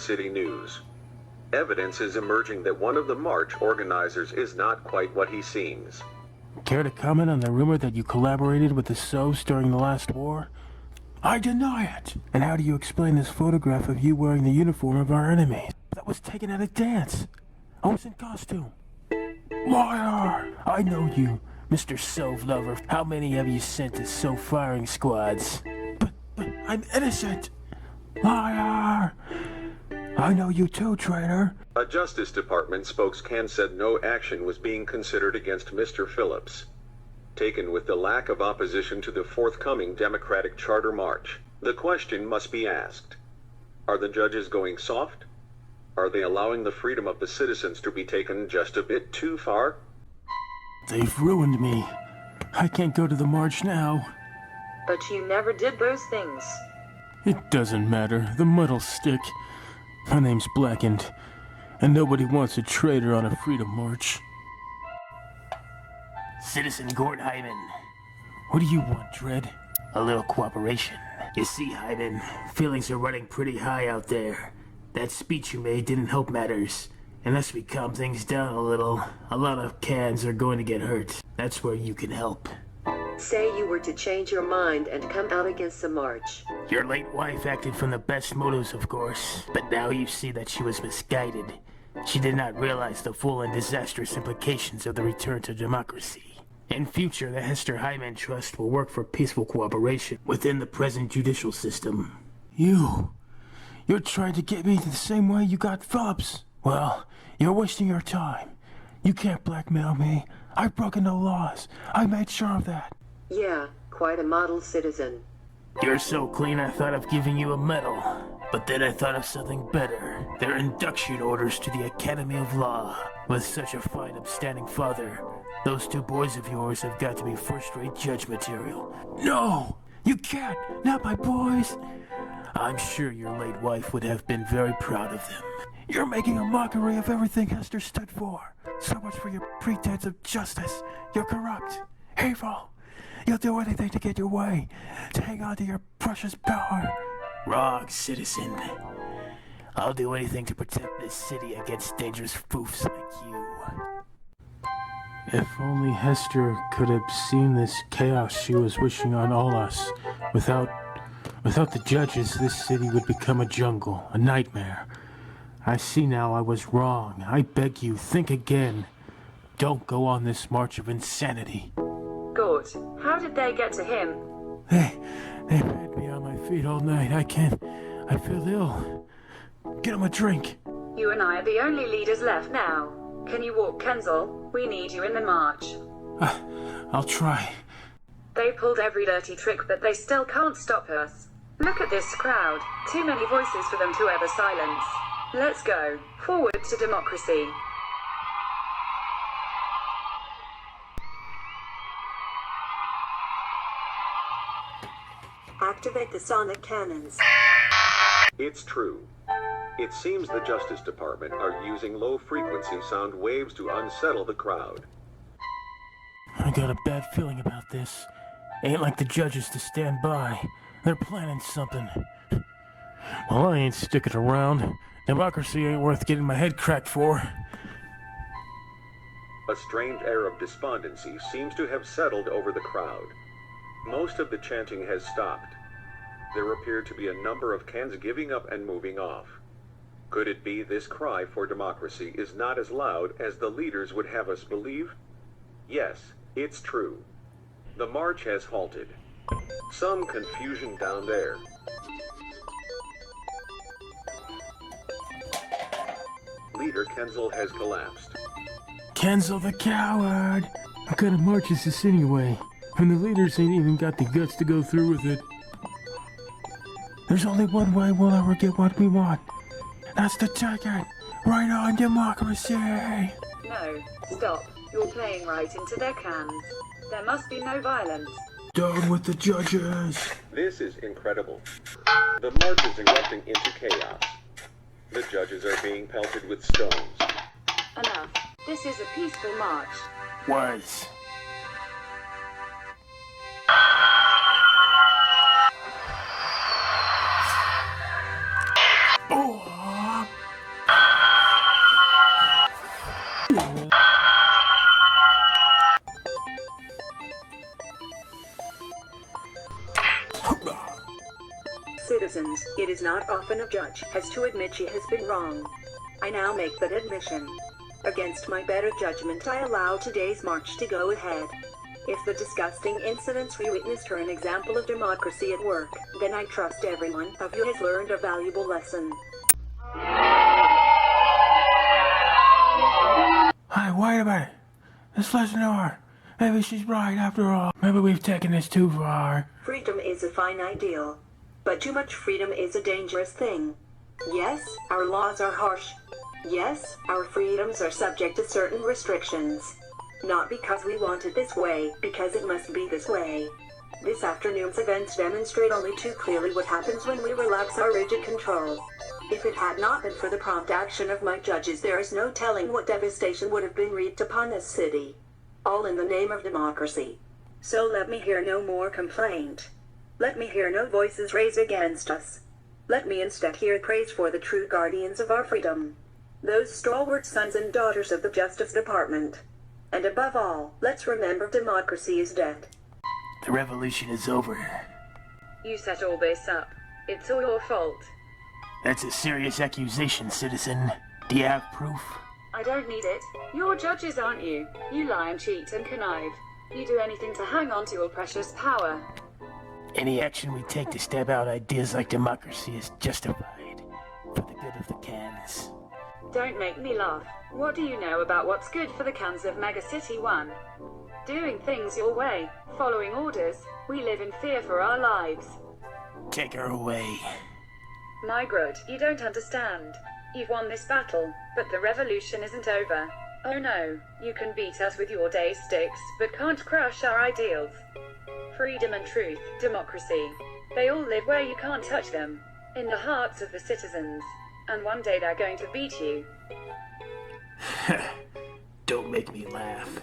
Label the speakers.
Speaker 1: city news. Evidence is emerging that one of the march organizers is not quite what he seems.
Speaker 2: Care to comment on the rumor that you collaborated with the Sovs during the last war? I deny it! And how do you explain this photograph of you wearing the uniform of our enemies? That was taken at a dance. I was in costume. Liar! I know you, Mr. Sov Lover. How many have you sent to Sov firing squads? But I'm innocent! Liar! I know you too, traitor.
Speaker 1: A Justice Department spokesman said no action was being considered against Mr. Phillips. Taken with the lack of opposition to the forthcoming Democratic Charter March, the question must be asked. Are the judges going soft? Are they allowing the freedom of the citizens to be taken just a bit too far?
Speaker 2: They've ruined me. I can't go to the march now.
Speaker 3: But you never did those things.
Speaker 2: It doesn't matter. The mud'll stick. My name's blackened, and nobody wants a traitor on a freedom march. Citizen Gort Hyman. What do you want, Dredd? A little cooperation. You see, Hyman, feelings are running pretty high out there. That speech you made didn't help matters. Unless we calm things down a little, a lot of cans are going to get hurt. That's where you can help.
Speaker 4: Say you were to change your mind and come out against the march.
Speaker 2: Your late wife acted from the best motives, of course, but now you see that she was misguided. She did not realize the full and disastrous implications of the return to democracy. In future, the Hester Hyman Trust will work for peaceful cooperation within the present judicial system. You're trying to get me the same way you got Phillips. Well, you're wasting your time. You can't blackmail me. I've broken no laws. I made sure of that.
Speaker 4: Yeah, quite a model citizen.
Speaker 2: You're so clean I thought of giving you a medal. But then I thought of something better. Their induction orders to the Academy of Law. With such a fine upstanding father, those two boys of yours have got to be first-rate judge material. No! You can't! Not my boys! I'm sure your late wife would have been very proud of them. You're making a mockery of everything Hester stood for. So much for your pretense of justice. You're corrupt. Evil. You'll do anything to get your way. To hang on to your precious power. Wrong, citizen. I'll do anything to protect this city against dangerous foofs like you. If only Hester could have seen this chaos she was wishing on all us. Without the judges, this city would become a jungle, a nightmare. I see now I was wrong. I beg you, think again. Don't go on this march of insanity.
Speaker 3: Gort, how did they get to him?
Speaker 2: They've had me on my feet all night. I feel ill. Get him a drink.
Speaker 3: You and I are the only leaders left now. Can you walk, Kenzel? We need you in the march.
Speaker 2: I'll try.
Speaker 3: They pulled every dirty trick, but they still can't stop us. Look at this crowd. Too many voices for them to ever silence. Let's go. Forward to democracy.
Speaker 4: Activate the sonic cannons.
Speaker 1: It's true. It seems the Justice Department are using low-frequency sound waves to unsettle the crowd.
Speaker 2: I got a bad feeling about this. Ain't like the judges to stand by. They're planning something. Well, I ain't sticking around. Democracy ain't worth getting my head cracked for.
Speaker 1: A strange air of despondency seems to have settled over the crowd. Most of the chanting has stopped. There appear to be a number of cans giving up and moving off. Could it be this cry for democracy is not as loud as the leaders would have us believe? Yes, it's true. The march has halted. Some confusion down there. Leader Kenzel has collapsed.
Speaker 2: Kenzel the coward! What kind of march is this anyway? And the leaders ain't even got the guts to go through with it. There's only one way we'll ever get what we want. That's to take it. Right on, democracy!
Speaker 3: No, stop. You're playing right into their cans. There must be no violence.
Speaker 2: Down with the judges!
Speaker 1: This is incredible. The march is erupting into chaos. The judges are being pelted with stones.
Speaker 3: Enough. This is a peaceful march.
Speaker 2: Was. Oh!
Speaker 5: citizens, it is not often a judge has to admit she has been wrong. I now make that admission. Against my better judgment, I allow today's march to go ahead. If the disgusting incidents we witnessed are an example of democracy at work, then I trust every one of you has learned a valuable lesson.
Speaker 2: Hi, wait a minute. Let's listen to her. Maybe she's right after all. Maybe we've taken this too far.
Speaker 5: Freedom is a fine ideal, but too much freedom is a dangerous thing. Yes, our laws are harsh. Yes, our freedoms are subject to certain restrictions. Not because we want it this way, because it must be this way. This afternoon's events demonstrate only too clearly what happens when we relax our rigid control. If it had not been for the prompt action of my judges, there is no telling what devastation would have been wreaked upon this city. All in the name of democracy. So let me hear no more complaint. Let me hear no voices raised against us. Let me instead hear praise for the true guardians of our freedom. Those stalwart sons and daughters of the Justice Department. And above all, let's remember democracy is dead.
Speaker 2: The revolution is over.
Speaker 3: You set all this up. It's all your fault.
Speaker 2: That's a serious accusation, citizen. Do you have proof?
Speaker 3: I don't need it. You're judges, aren't you? You lie and cheat and connive. You do anything to hang on to your precious power.
Speaker 2: Any action we take to stab out ideas like democracy is justified for the good of the cans.
Speaker 3: Don't make me laugh. What do you know about what's good for the cans of Mega City 1? Doing things your way, following orders. We live in fear for our lives.
Speaker 2: Take her away.
Speaker 3: My Grodd, you don't understand. You've won this battle, but the revolution isn't over. Oh no, you can beat us with your day sticks, but can't crush our ideals. Freedom and truth, democracy. They all live where you can't touch them. In the hearts of the citizens. And one day they're going to beat you.
Speaker 2: Don't make me laugh.